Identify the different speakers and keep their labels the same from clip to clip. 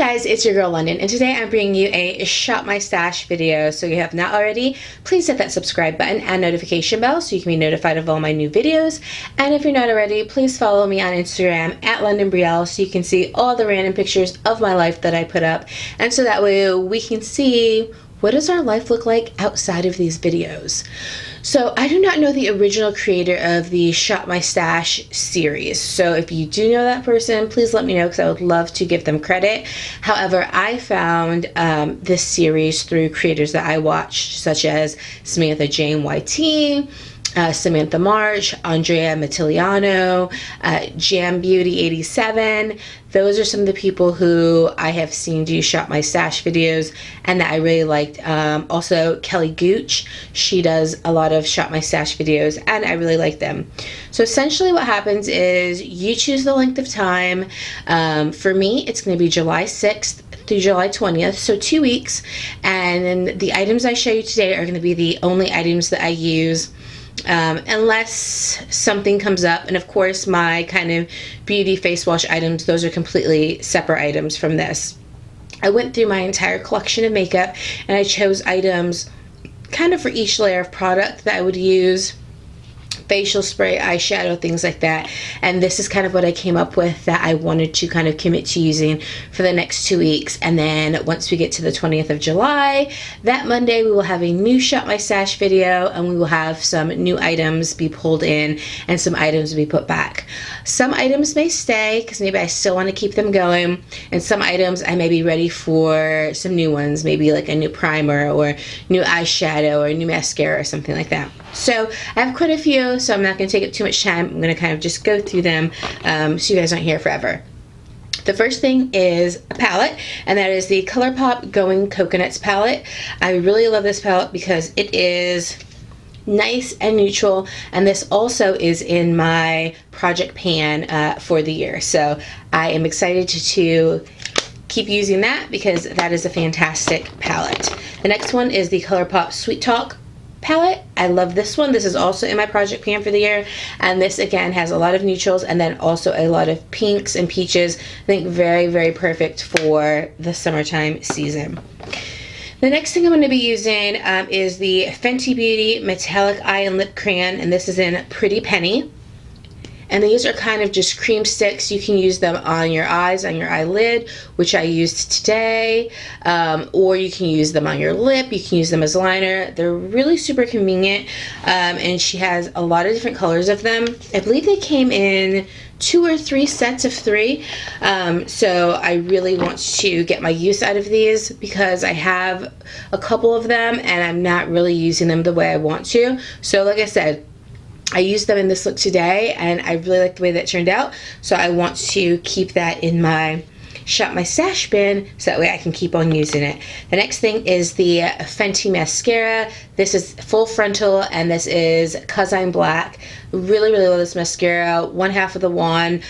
Speaker 1: guys, it's your girl Londyn, and today I'm bringing you a Shop My Stash video. So if you have not already, please hit that subscribe button and notification bell so you can be notified of all my new videos. And if you're not already, please follow me on Instagram at Londyn Brielle so you can see all the random pictures of my life that I put up. And so that way we can see what does our life look like outside of these videos. So I do not know the original creator of the Shop My Stash series. So if you do know that person, please let me know because I would love to give them credit. However, I found this series through creators that I watched, such as Samantha Jane YT, Samantha March, Andrea Mattiliano, Jam Beauty 87. Those are some of the people who I have seen do Shop My Stash videos and that I really liked. Also Kelly Gooch, she does a lot of Shop My Stash videos and I really like them. So essentially what happens is you choose the length of time. For me, it's going to be July 6th through July 20th, so 2 weeks. And the items I show you today are going to be the only items that I use. Unless something comes up, and of course my kind of beauty face wash items, those are completely separate items from this. I went through my entire collection of makeup and I chose items kind of for each layer of product that I would use. Facial spray, eyeshadow, things like that. And this is kind of what I came up with that I wanted to kind of commit to using for the next 2 weeks. And then once we get to the 20th of July, that Monday, we will have a new Shop My Stash video and we will have some new items be pulled in and some items be put back. Some items may stay because maybe I still want to keep them going, and some items I may be ready for some new ones, maybe like a new primer or new eyeshadow or new mascara or something like that. So I have quite a few, so I'm not going to take up too much time. I'm going to kind of just go through them so you guys aren't here forever. The first thing is a palette, and that is the Colourpop Going Coconuts palette. I really love this palette because it is nice and neutral, and this also is in my project pan for the year. So I am excited to keep using that because that is a fantastic palette. The next one is the Colourpop Sweet Talk palette. I love this one. This is also in my project pan for the year, and this again has a lot of neutrals and then also a lot of pinks and peaches. I think very, very perfect for the summertime season. The next thing I'm going to be using is the Fenty Beauty Metallic Eye and Lip Crayon, and this is in Pretty Penny. And these are kind of just cream sticks. You can use them on your eyes, on your eyelid, which I used today, or you can use them on your lip. You can use them as liner. They're really super convenient, and she has a lot of different colors of them. I believe they came in 2 or 3 sets of 3, so I really want to get my use out of these because I have a couple of them and I'm not really using them the way I want to. So like I said, I used them in this look today and I really like the way that turned out, so I want to keep that in my Shop My Stash bin so that way I can keep on using it. The next thing is the Fenty mascara. This is full frontal and this is 'Cause I'm Black. Really, really love this mascara. One half of the wand,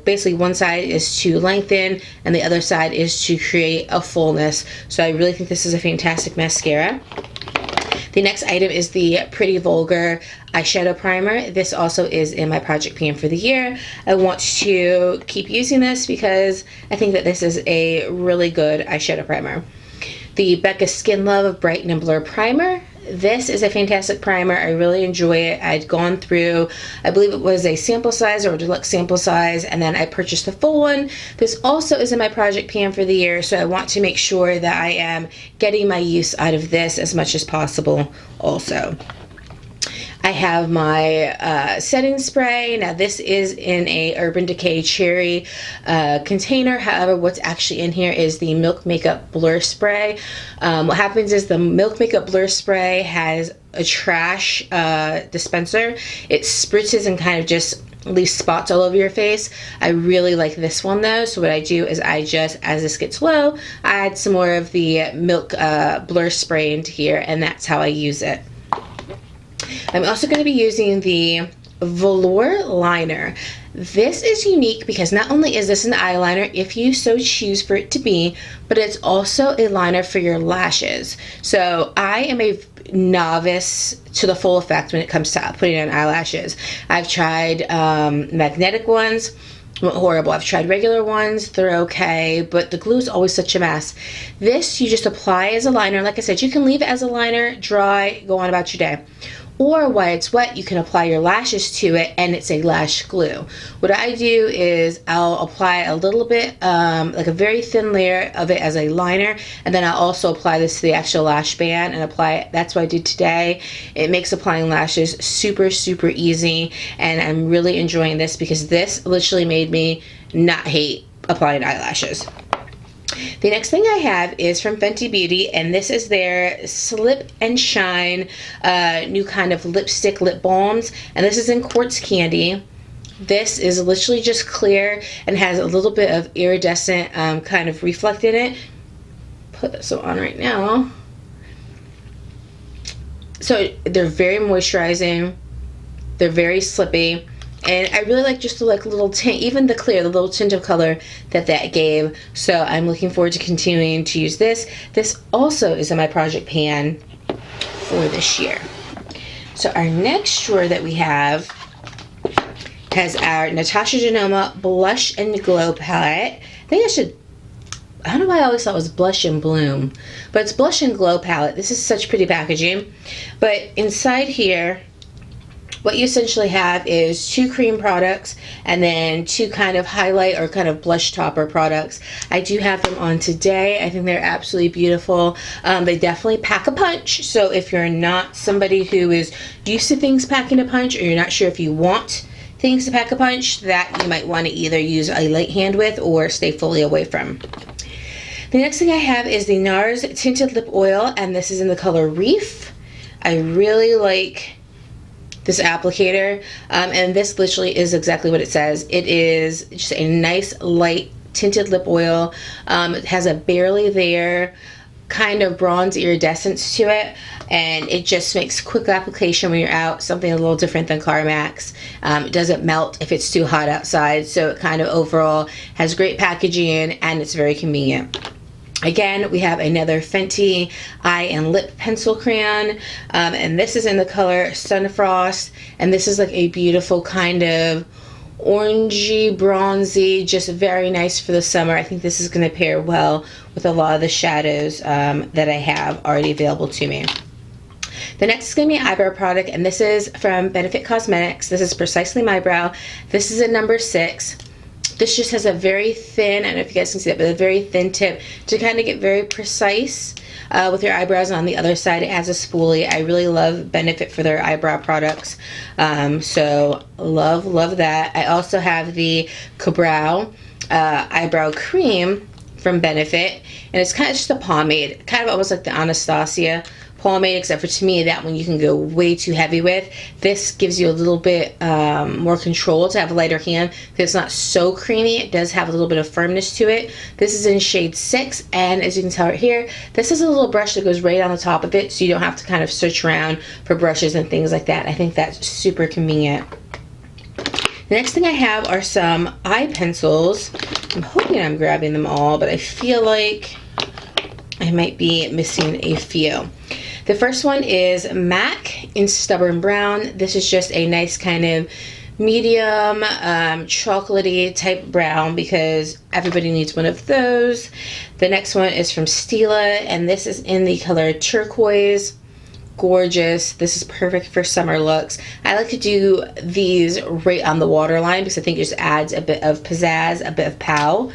Speaker 1: basically one side is to lengthen and the other side is to create a fullness. So I really think this is a fantastic mascara. The next item is the Pretty Vulgar eyeshadow primer. This also is in my project pan for the year. I want to keep using this because I think that this is a really good eyeshadow primer. The Becca Skin Love Brighten and Blur primer. This is a fantastic primer. I really enjoy it. I'd gone through, I believe it was a sample size or a deluxe sample size, and then I purchased the full one. This also is in my project pan for the year, so I want to make sure that I am getting my use out of this as much as possible also. I have my setting spray. Now this is in a Urban Decay cherry container. However, what's actually in here is the Milk Makeup Blur Spray. What happens is the Milk Makeup Blur Spray has a trash dispenser. It spritzes and kind of just leaves spots all over your face. I really like this one though, so what I do is I just, as this gets low, I add some more of the Milk Blur Spray into here, and that's how I use it. I'm also going to be using the Velour Liner. This is unique because not only is this an eyeliner if you so choose for it to be, but it's also a liner for your lashes. So I am a novice to the full effect when it comes to putting on eyelashes. I've tried magnetic ones, horrible. I've tried regular ones, they're okay, but the glue is always such a mess. This you just apply as a liner. Like I said, you can leave it as a liner, dry, go on about your day. Or while it's wet, you can apply your lashes to it and it's a lash glue. What I do is I'll apply a little bit, like a very thin layer of it as a liner, and then I'll also apply this to the actual lash band and apply it. That's what I did today. It makes applying lashes super, super easy, and I'm really enjoying this because this literally made me not hate applying eyelashes. The next thing I have is from Fenty Beauty, and this is their Slip and Shine new kind of lipstick lip balms, and this is in Quartz Candy. This is literally just clear and has a little bit of iridescent kind of reflect in it. Put this on right now. So they're very moisturizing, they're very slippy, and I really like just the little tint, even the clear, the little tint of color that gave. So I'm looking forward to continuing to use this. This also is in my project pan for this year. So our next drawer that we have has our Natasha Genoma Blush and Glow palette. I don't know why I always thought it was Blush and Bloom, but it's Blush and Glow palette. This is such pretty packaging. But inside here, what you essentially have is 2 cream products and then 2 kind of highlight or kind of blush topper products. I do have them on today. I think they're absolutely beautiful. They definitely pack a punch. So if you're not somebody who is used to things packing a punch, or you're not sure if you want things to pack a punch, that you might want to either use a light hand with or stay fully away from. The next thing I have is the Nars Tinted Lip Oil, and this is in the color Reef. I really like this applicator, and this literally is exactly what it says. It is just a nice light tinted lip oil. It has a barely there kind of bronze iridescence to it, and it just makes quick application when you're out, something a little different than CarMax. It doesn't melt if it's too hot outside, so it kind of overall has great packaging and it's very convenient. Again, we have another Fenty eye and lip pencil crayon, and this is in the color Sunfrost, and this is like a beautiful kind of orangey, bronzy, just very nice for the summer. I think this is going to pair well with a lot of the shadows that I have already available to me. The next is going to be an eyebrow product, and this is from Benefit Cosmetics. This is Precisely My Brow. This is a number 6. This just has a very thin, I don't know if you guys can see that, but a very thin tip to kind of get very precise with your eyebrows. And on the other side, it has a spoolie. I really love Benefit for their eyebrow products. So love that. I also have the Eyebrow Cream from Benefit, and it's kind of just a pomade, kind of almost like the Anastasia pomade, except for, to me, that one you can go way too heavy with. This gives you a little bit more control to have a lighter hand because it's not so creamy. It does have a little bit of firmness to it. This is in shade 6, and as you can tell right here, this is a little brush that goes right on the top of it, so you don't have to kind of search around for brushes and things like that. I think that's super convenient. The next thing I have are some eye pencils. I'm hoping I'm grabbing them all, but I feel like I might be missing a few. The first one is MAC in Stubborn Brown. This is just a nice kind of medium chocolatey type brown because everybody needs one of those. The next one is from Stila, and this is in the color Turquoise. Gorgeous. This is perfect for summer looks. I like to do these right on the waterline because I think it just adds a bit of pizzazz, a bit of pow.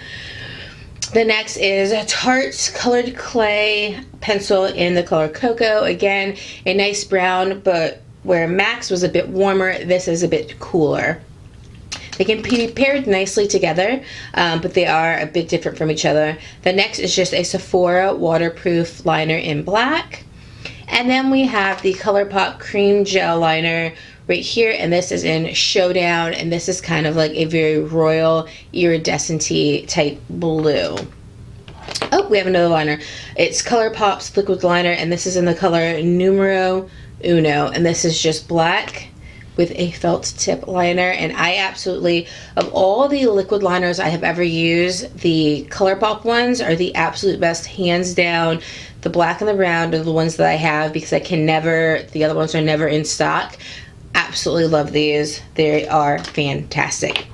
Speaker 1: The next is a Tarte Colored Clay pencil in the color Cocoa. Again, a nice brown, but where Max was a bit warmer, this is a bit cooler. They can be paired nicely together, but they are a bit different from each other. The next is just a Sephora waterproof liner in black. And then we have the Colourpop Cream Gel Liner right here, and this is in Showdown, and this is kind of like a very royal iridescent-y type blue. Oh, we have another liner. It's Colourpop's liquid liner, and this is in the color Numero Uno, and this is just black with a felt tip liner. And I absolutely, of all the liquid liners I have ever used, the Colourpop ones are the absolute best, hands down. The black and the round are the ones that I have because I can never, the other ones are never in stock. Absolutely love these. They are fantastic.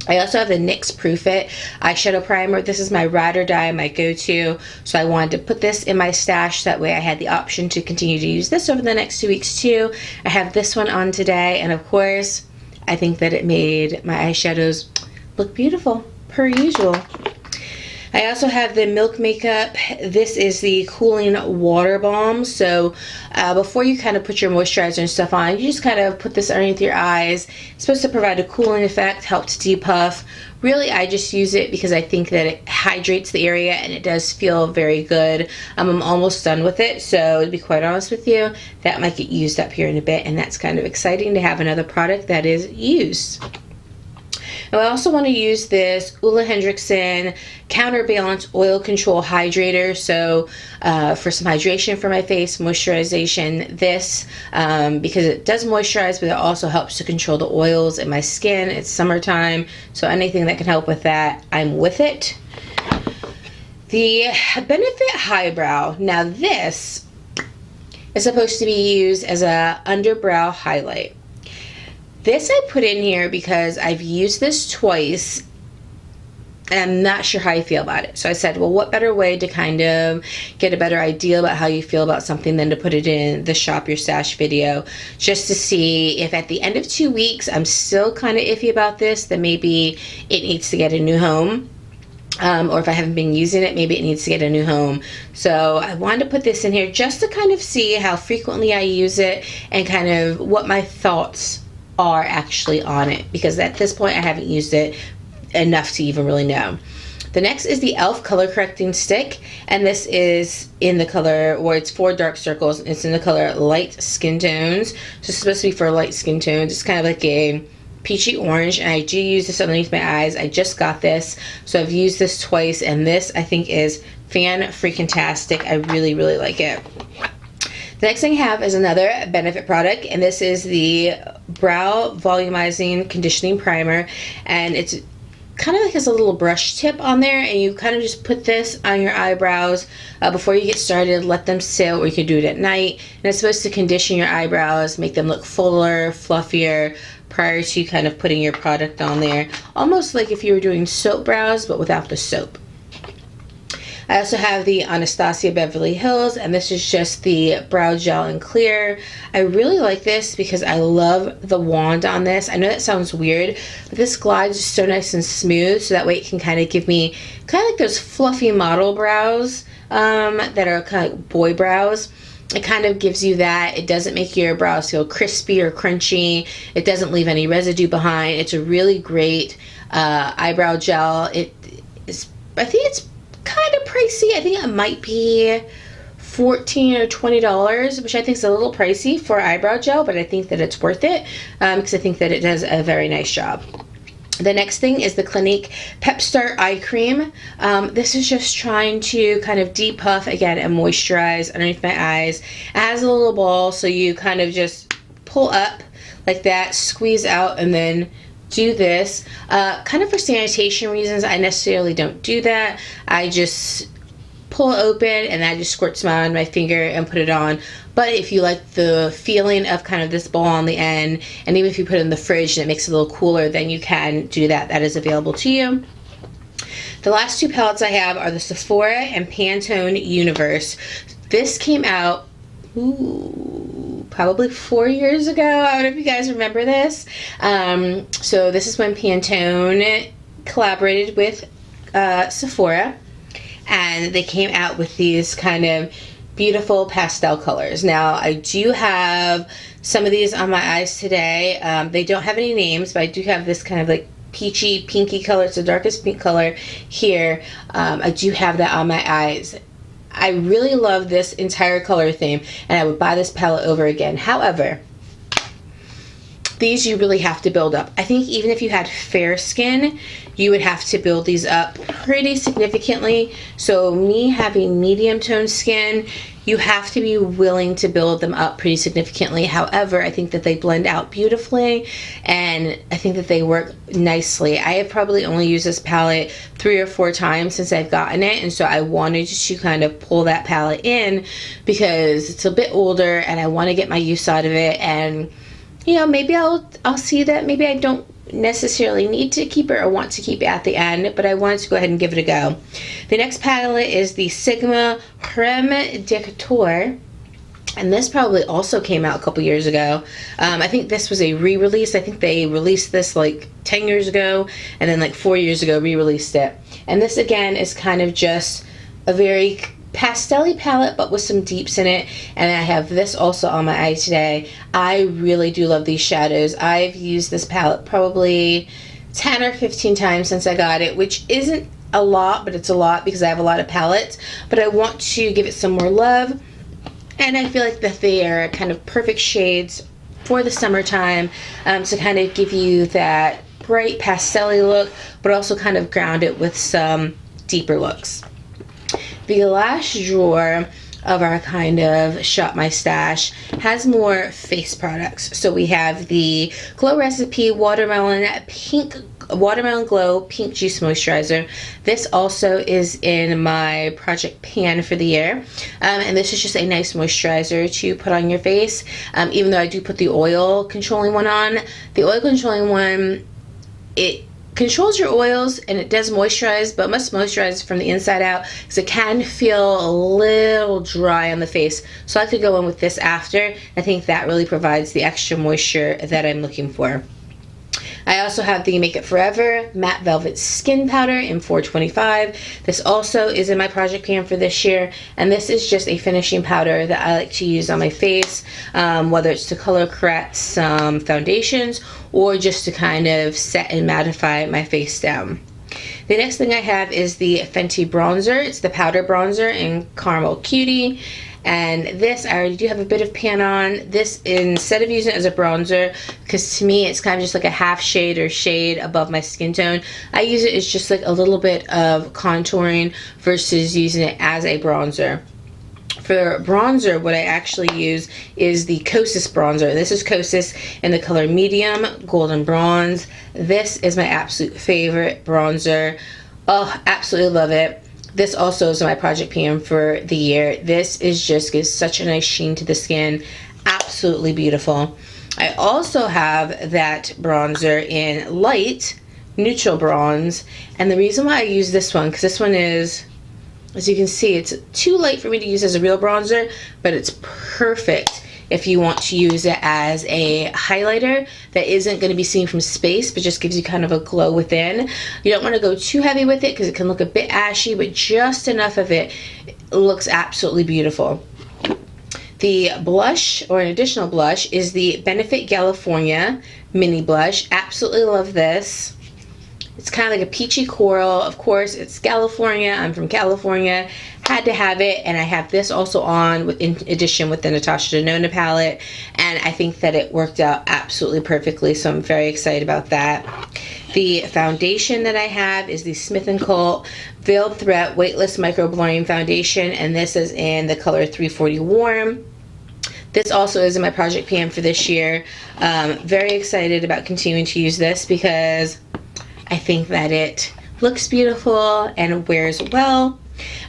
Speaker 1: I also have the NYX Proof It eyeshadow primer. This is my ride or die, my go-to. So I wanted to put this in my stash. That way I had the option to continue to use this over the next 2 weeks too. I have this one on today, and of course, I think that it made my eyeshadows look beautiful, per usual. I also have the Milk Makeup. This is the Cooling Water Balm. So before you kind of put your moisturizer and stuff on, you just kind of put this underneath your eyes. It's supposed to provide a cooling effect, help to depuff. Really, I just use it because I think that it hydrates the area and it does feel very good. I'm almost done with it, so to be quite honest with you, that might get used up here in a bit, and that's kind of exciting to have another product that is used. Now I also want to use this Ole Henriksen Counterbalance Oil Control Hydrator. So for some hydration for my face, moisturization, this, because it does moisturize, but it also helps to control the oils in my skin. It's summertime, so anything that can help with that, I'm with it. The Benefit Highbrow. Now this is supposed to be used as a underbrow highlight. This I put in here because I've used this twice and I'm not sure how I feel about it. So I said, well, what better way to kind of get a better idea about how you feel about something than to put it in the Shop Your Stash video, just to see if at the end of 2 weeks I'm still kind of iffy about this, then maybe it needs to get a new home. Or if I haven't been using it, maybe it needs to get a new home. So I wanted to put this in here just to kind of see how frequently I use it and kind of what my thoughts are actually on it, because at this point I haven't used it enough to even really know. The next is the e.l.f. color correcting stick, and this is in the color, or it's for dark circles, it's in the color light skin tones. So it's supposed to be for light skin tones. It's kind of like a peachy orange, and I do use this underneath my eyes. I just got this, so I've used this twice, and this I think is fan-freaking-tastic. I really, really like it. The next thing I have is another Benefit product, and this is the Brow Volumizing Conditioning Primer, and it's kind of like has a little brush tip on there, and you kind of just put this on your eyebrows before you get started. Let them sit, or you could do it at night, and it's supposed to condition your eyebrows, make them look fuller, fluffier, prior to kind of putting your product on there, almost like if you were doing soap brows but without the soap. I also have the Anastasia Beverly Hills, and this is just the brow gel in clear. I really like this because I love the wand on this. I know that sounds weird, but this glides so nice and smooth, so that way it can kind of give me kind of like those fluffy model brows that are kind of like boy brows. It kind of gives you that. It doesn't make your brows feel crispy or crunchy. It doesn't leave any residue behind. It's a really great eyebrow gel. It is, I think it's kind of pricey. I think it might be $14 or $20, which I think is a little pricey for eyebrow gel, but I think that it's worth it because I think that it does a very nice job. The next thing is the Clinique Pep Start Eye Cream. This is just trying to kind of depuff again and moisturize underneath my eyes. It has a little ball, so you kind of just pull up like that, squeeze out, and then do this. Kind of for sanitation reasons, I necessarily don't do that. I just pull it open and I just squirt some on my finger and put it on. But if you like the feeling of kind of this ball on the end, and even if you put it in the fridge and it makes it a little cooler, then you can do that. That is available to you. The last two palettes I have are the Sephora and Pantone Universe. This came out probably 4 years ago. I don't know if you guys remember this. So this is when Pantone collaborated with Sephora, and they came out with these kind of beautiful pastel colors. Now I do have some of these on my eyes today. They don't have any names, but I do have this kind of like peachy pinky color. It's the darkest pink color here. I do have that on my eyes. I really love this entire color theme, and I would buy this palette over again. However, these you really have to build up. I think even if you had fair skin, you would have to build these up pretty significantly. So me having medium toned skin, you have to be willing to build them up pretty significantly. However, I think that they blend out beautifully, and I think that they work nicely. I have probably only used this palette 3 or 4 times since I've gotten it, and so I wanted to kind of pull that palette in because it's a bit older and I want to get my use out of it. And you know, maybe I'll see that maybe I don't necessarily need to keep it or want to keep it at the end, but I wanted to go ahead and give it a go. The next palette is the Sigma Creme de Couture. And this probably also came out a couple years ago. I think this was a re-release. I think they released this like 10 years ago, and then like 4 years ago re-released it. And this again is kind of just a very pastel-y palette, but with some deeps in it. And I have this also on my eye today. I really do love these shadows. I've used this palette probably 10 or 15 times since I got it, which isn't a lot, but it's a lot because I have a lot of palettes. But I want to give it some more love. And I feel like that they are kind of perfect shades for the summertime, to kind of give you that bright pastel-y look, but also kind of ground it with some deeper looks. The last drawer of our kind of shop my stash has more face products. So we have the Glow Recipe Watermelon Glow Pink Juice Moisturizer. This also is in my Project Pan for the year. And this is just a nice moisturizer to put on your face. Even though I do put the oil controlling one on. The oil controlling one, it controls your oils and it does moisturize, but must moisturize from the inside out because it can feel a little dry on the face. So I could go in with this after. I think that really provides the extra moisture that I'm looking for. I also have the Make It Forever Matte Velvet Skin Powder in 425. This also is in my project pan for this year, and this is just a finishing powder that I like to use on my face, whether it's to color correct some foundations or just to kind of set and mattify my face down. The next thing I have is the Fenty bronzer. It's the powder bronzer in Caramel Cutie. And this, I already do have a bit of pan on. This, instead of using it as a bronzer, because to me it's kind of just like a half shade or shade above my skin tone, I use it as just like a little bit of contouring versus using it as a bronzer. For bronzer, what I actually use is the Kosas bronzer. This is Kosas in the color medium, golden bronze. This is my absolute favorite bronzer. Oh, absolutely love it. This also is my project pan for the year. This is just gives such a nice sheen to the skin. Absolutely beautiful. I also have that bronzer in light, neutral bronze. And the reason why I use this one, because this one is, as you can see, it's too light for me to use as a real bronzer, but it's perfect if you want to use it as a highlighter that isn't going to be seen from space, but just gives you kind of a glow within. You don't want to go too heavy with it because it can look a bit ashy, but just enough of it looks absolutely beautiful. The blush, or an additional blush, is the Benefit California Mini Blush. Absolutely love this. It's kind of like a peachy coral. Of course, it's California. I'm from California. Had to have it, and I have this also on in addition with the Natasha Denona palette, and I think that it worked out absolutely perfectly, so I'm very excited about that. The foundation that I have is the Smith & Colt Veiled Threat Weightless Micro Blurring Foundation, and this is in the color 340 Warm. This also is in my project pan for this year. Very excited about continuing to use this because I think that it looks beautiful and wears well.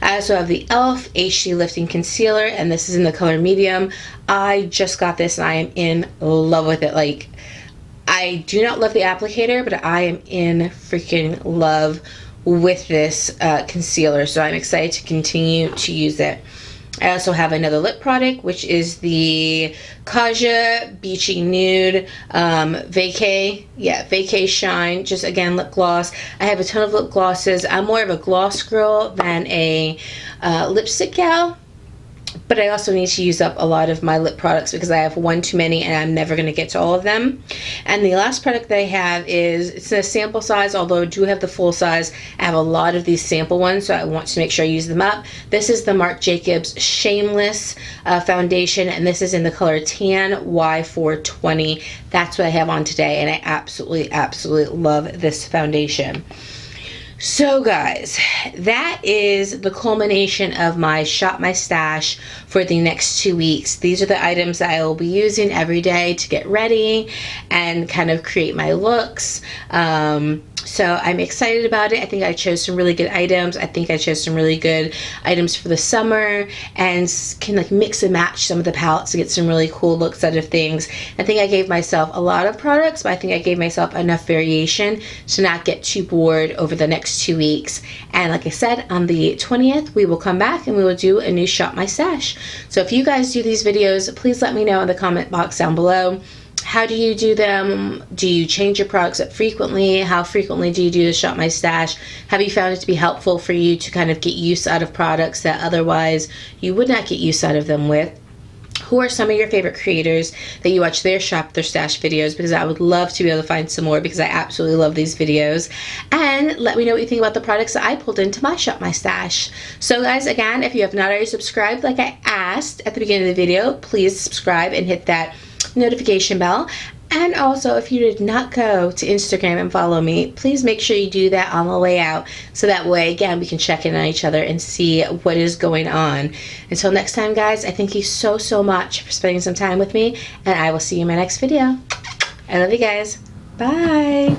Speaker 1: I also have the e.l.f. HD Lifting Concealer, and this is in the color medium. I just got this and I am in love with it. Like, I do not love the applicator, but I am in freaking love with this concealer, so I'm excited to continue to use it. I also have another lip product, which is the Kaja Beachy Nude Vacay Shine, just again lip gloss. I have a ton of lip glosses. I'm more of a gloss girl than a lipstick gal, but I also need to use up a lot of my lip products because I have one too many and I'm never going to get to all of them. And the last product that I have is, it's a sample size, although I do have the full size. I have a lot of these sample ones, so I want to make sure I use them up. This is the Marc Jacobs Shameless foundation, and this is in the color Tan Y420. That's what I have on today, and I absolutely love this foundation. So guys, that is the culmination of my shop my stash for the next 2 weeks. These are the items that I will be using every day to get ready and kind of create my looks. So I'm excited about it. I think I chose some really good items. I think I chose some really good items for the summer, and can like mix and match some of the palettes to get some really cool looks out of things. I think I gave myself a lot of products, but I think I gave myself enough variation to not get too bored over the next 2 weeks. And like I said, on the 20th, we will come back and we will do a new Shop My Stash. So if you guys do these videos, please let me know in the comment box down below. How do you do them? Do you change your products up frequently? How frequently do you do the Shop My Stash? Have you found it to be helpful for you to kind of get use out of products that otherwise you would not get use out of them with? Who are some of your favorite creators that you watch their Shop Their Stash videos? Because I would love to be able to find some more, because I absolutely love these videos. And let me know what you think about the products that I pulled into my Shop My Stash. So guys, again, if you have not already subscribed like I asked at the beginning of the video, please subscribe and hit that notification bell. And also, if you did not go to Instagram and follow me, please make sure you do that on the way out, so that way, again, we can check in on each other and see what is going on. Until next time, guys, I thank you so much for spending some time with me, and I will see you in my next video. I love you guys. Bye.